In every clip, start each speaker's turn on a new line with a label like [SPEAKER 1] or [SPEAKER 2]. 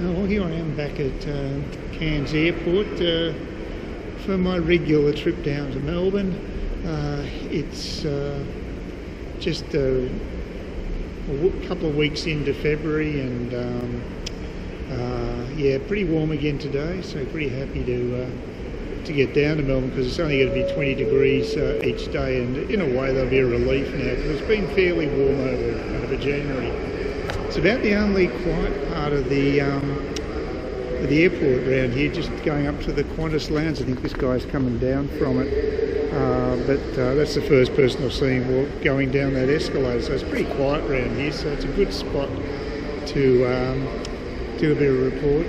[SPEAKER 1] Well, here I am back at Cairns Airport for my regular trip down to Melbourne. It's just a couple of weeks into February, and yeah, pretty warm again today, so pretty happy to get down to Melbourne, because it's only going to be 20 degrees each day, and in a way there'll be a relief now, because it's been fairly warm over January. It's about the only quiet part of the airport around here, just going up to the Qantas lounge. I think this guy's coming down from it, but that's the first person I've seen going down that escalator, so it's pretty quiet around here, so it's a good spot to do a bit of a report.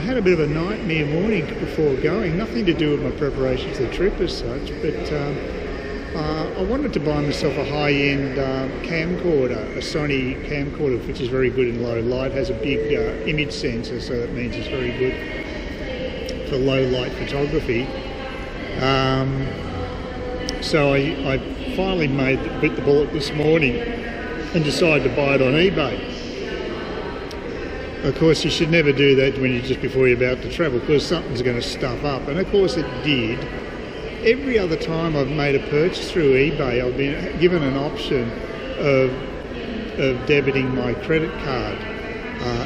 [SPEAKER 1] Had a bit of a nightmare morning before going, nothing to do with my preparation for the trip as such, but I wanted to buy myself a high-end camcorder, a Sony camcorder, which is very good in low light, has a big image sensor, so that means it's very good for low light photography. So I finally bit the bullet this morning and decided to buy it on eBay. Of course, you should never do that before you're about to travel, because something's going to stuff up, and of course it did. Every other time I've made a purchase through eBay, I've been given an option of debiting my credit card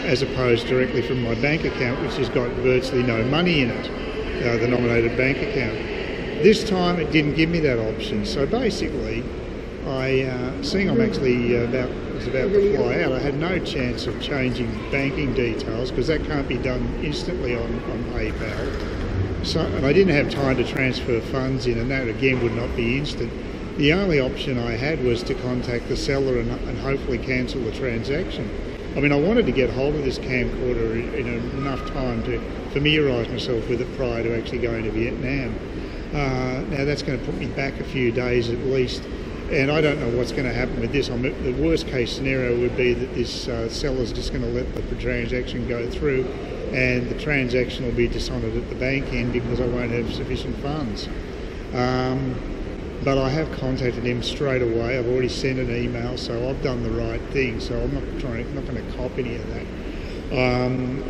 [SPEAKER 1] as opposed directly from my bank account, which has got virtually no money in it, the nominated bank account. This time it didn't give me that option, so basically seeing I'm actually was about to fly out, I had no chance of changing banking details, because that can't be done instantly on PayPal. So, and I didn't have time to transfer funds in, and that again would not be instant. The only option I had was to contact the seller and hopefully cancel the transaction. I mean, I wanted to get hold of this camcorder in enough time to familiarise myself with it prior to actually going to Vietnam. Now that's going to put me back a few days at least, and I don't know what's going to happen with this. The worst case scenario would be that this seller's just going to let the transaction go through, and the transaction will be dishonoured at the bank end because I won't have sufficient funds. But I have contacted him straight away. I've already sent an email, so I've done the right thing. So I'm not going to cop any of that.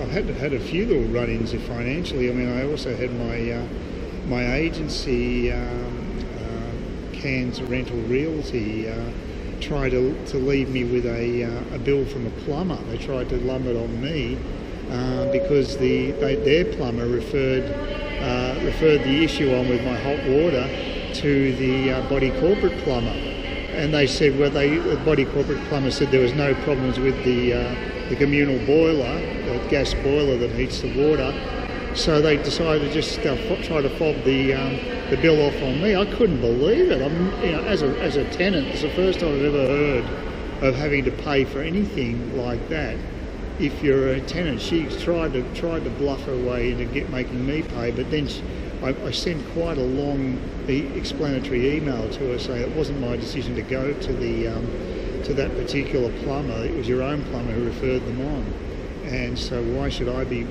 [SPEAKER 1] I've had a few little run-ins financially. I mean, I also had my agency, Cairns Rental Realty, try to leave me with a bill from a plumber. They tried to lump it on me because their plumber referred the issue on with my hot water to the body corporate plumber, and they said, well, the body corporate plumber said there was no problems with the communal boiler, the gas boiler that heats the water. So they decided to just try to fob the bill off on me. I couldn't believe it. As a tenant, it's the first time I've ever heard of having to pay for anything like that. If you're a tenant, she tried to bluff her way into making me pay, but then I sent quite a long explanatory email to her saying it wasn't my decision to go to that particular plumber. It was your own plumber who referred them on, and so why should I be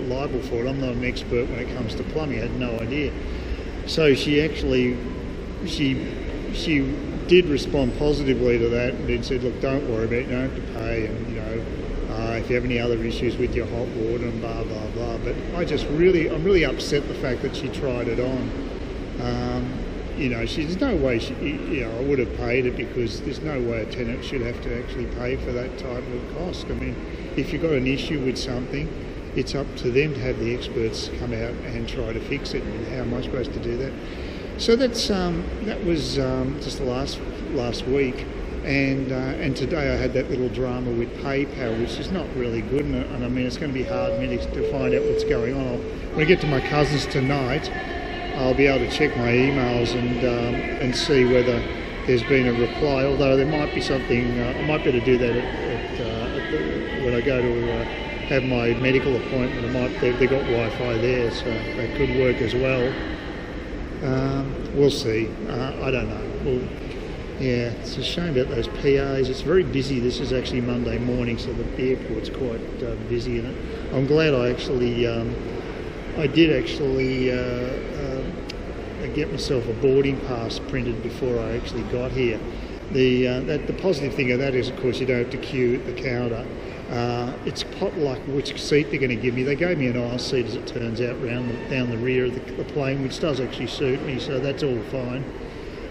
[SPEAKER 1] liable for it? I'm not an expert when it comes to plumbing. I had no idea. So she did respond positively to that, and then said, look, don't worry about it, you don't have to pay, and if you have any other issues with your hot water and blah blah blah. But I'm really upset the fact that she tried it on. There's no way I would have paid it, because there's no way a tenant should have to actually pay for that type of cost. I mean, if you've got an issue with something, it's up to them to have the experts come out and try to fix it. And how am I supposed to do that? So that was just the last week, and today I had that little drama with PayPal, which is not really good, and I mean it's going to be hard for me to find out what's going on. When I get to my cousin's tonight, I'll be able to check my emails and see whether there's been a reply. Although there might be something, I might be able to do that when I go to have my medical appointment. They've got Wi-Fi there, so that could work as well. We'll see. I don't know. Well, yeah, it's a shame about those PAs. It's very busy. This is actually Monday morning, so the airport's quite busy. And I'm glad I did actually get myself a boarding pass printed before I actually got here. The positive thing of that is, of course, you don't have to queue at the counter. It's pot luck which seat they're going to give me. They gave me an aisle seat, as it turns out, down the rear of the plane, which does actually suit me, so that's all fine.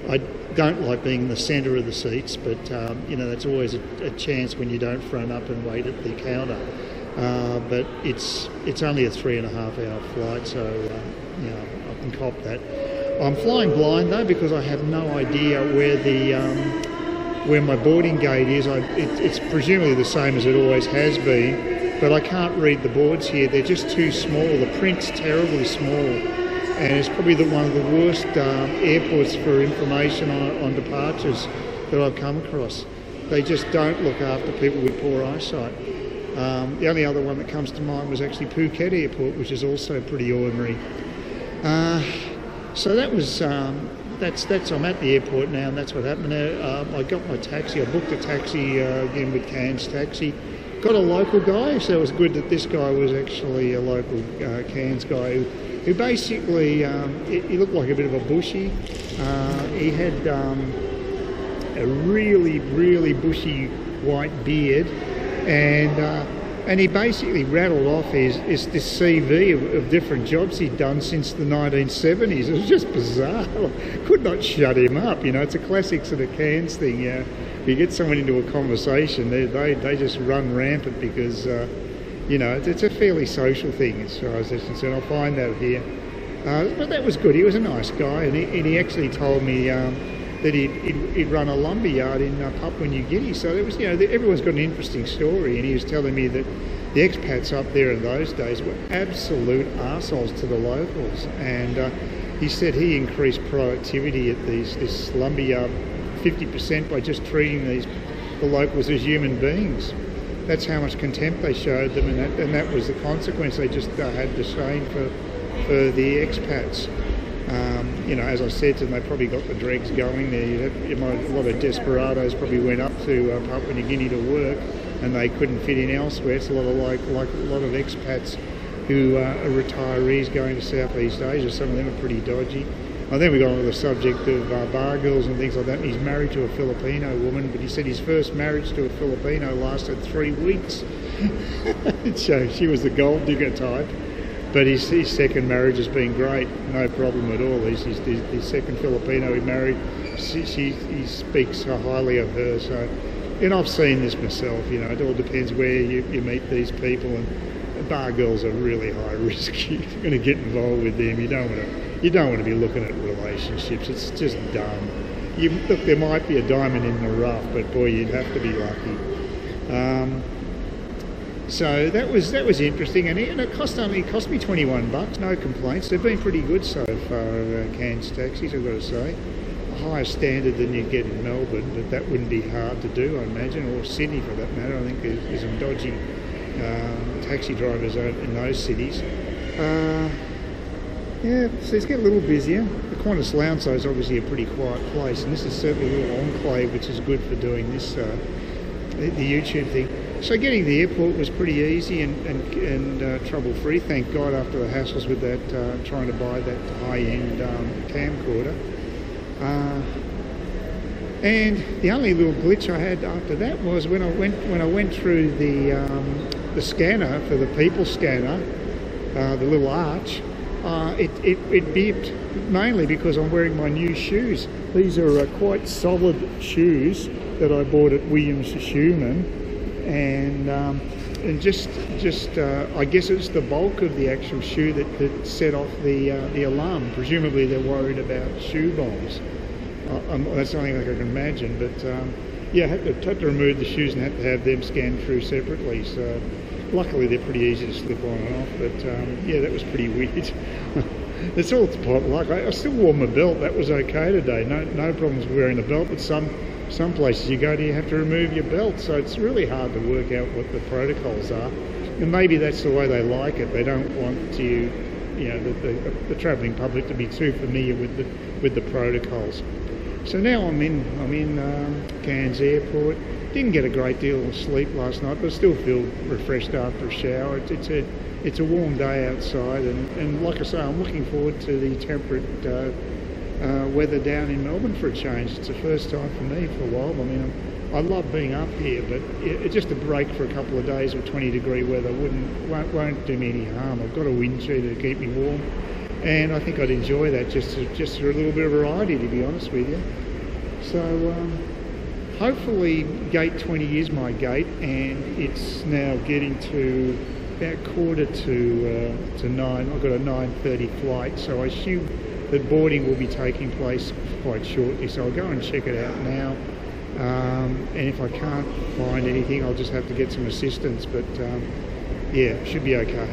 [SPEAKER 1] I don't like being in the centre of the seats, but you know, that's always a chance when you don't front up and wait at the counter. But it's only a 3.5-hour flight, so you know, I can cop that. I'm flying blind though, because I have no idea where my boarding gate is. It's presumably the same as it always has been, but I can't read the boards here. They're just too small. The print's terribly small. And it's probably one of the worst airports for information on departures that I've come across. They just don't look after people with poor eyesight. The only other one that comes to mind was actually Phuket Airport, which is also pretty ordinary. So that was that's I'm at the airport now, and that's what happened. I got my taxi. I booked a taxi again with Cairns Taxi. Got a local guy, so it was good that this guy was actually a local Cairns guy who basically, he looked like a bit of a bushie. He had a really, really bushy white beard, and he basically rattled off this CV of different jobs he'd done since the 1970s. It was just bizarre. Could not shut him up. You know, it's a classic sort of Cairns thing. If you get someone into a conversation, they just run rampant because you know, it's a fairly social thing as far as this is concerned. I'll find that here. But that was good. He was a nice guy, and he actually told me that he'd run a lumber yard in Papua New Guinea. So it was, you know, everyone's got an interesting story, and he was telling me that the expats up there in those days were absolute arseholes to the locals. And he said he increased productivity at this lumber yard 50% by just treating the locals as human beings. That's how much contempt they showed them, and that was the consequence. They just had disdain for the expats. You know, as I said to them, they probably got the dregs going there. A lot of desperados probably went up to Papua New Guinea to work, and they couldn't fit in elsewhere. It's a lot of like a lot of expats who are retirees going to Southeast Asia. Some of them are pretty dodgy. And then we got onto the subject of bar girls and things like that. And he's married to a Filipino woman, but he said his first marriage to a Filipino lasted 3 weeks. So she was the gold digger type. But his second marriage has been great, no problem at all. His second Filipino he married, he speaks so highly of her. So, and I've seen this myself. You know, it all depends where you meet these people. And bar girls are really high risk. You're going to get involved with them. You don't want to be looking at relationships. It's just dumb. Look, there might be a diamond in the rough, but boy, you'd have to be lucky. So that was interesting, and it cost me $21. No complaints. They've been pretty good so far, Cairns taxis, I've got to say. A higher standard than you get in Melbourne, but that wouldn't be hard to do, I imagine, or Sydney for that matter. I think there's some dodgy taxi drivers in those cities. Yeah, so it's getting a little busier. The Qantas Lounge is obviously a pretty quiet place, and this is certainly a little enclave, which is good for doing this, the YouTube thing. So getting to the airport was pretty easy and trouble-free, thank God, after the hassles with that, trying to buy that high-end camcorder. And the only little glitch I had after that was when I went through the scanner for the people scanner, the little arch. It beeped, mainly because I'm wearing my new shoes. These are quite solid shoes that I bought at Williams Shoeman, and just I guess it's the bulk of the actual shoe that set off the alarm. Presumably they're worried about shoe bombs. That's something I can imagine, but yeah, I had to remove the shoes and had to have them scanned through separately. So luckily they're pretty easy to slip on and off, but yeah, that was pretty weird. It's all pot luck. I still wore my belt. That was okay today. No problems wearing the belt, but some places you go to, you have to remove your belt, so it's really hard to work out what the protocols are. And maybe that's the way they like it. They don't want the travelling public to be too familiar with the protocols. So now I'm in Cairns Airport. Didn't get a great deal of sleep last night, but still feel refreshed after a shower. It's a warm day outside, and like I say, I'm looking forward to the temperate weather down in Melbourne for a change. It's the first time for me for a while. I mean, I love being up here, but just a break for a couple of days of 20-degree weather won't do me any harm. I've got a wind cheater to keep me warm, and I think I'd enjoy that just for a little bit of variety, to be honest with you. So hopefully gate 20 is my gate, and it's now getting to about quarter to 9. I've got a 9:30 flight, so I assume that boarding will be taking place quite shortly, so I'll go and check it out now. And if I can't find anything, I'll just have to get some assistance, but yeah, should be okay.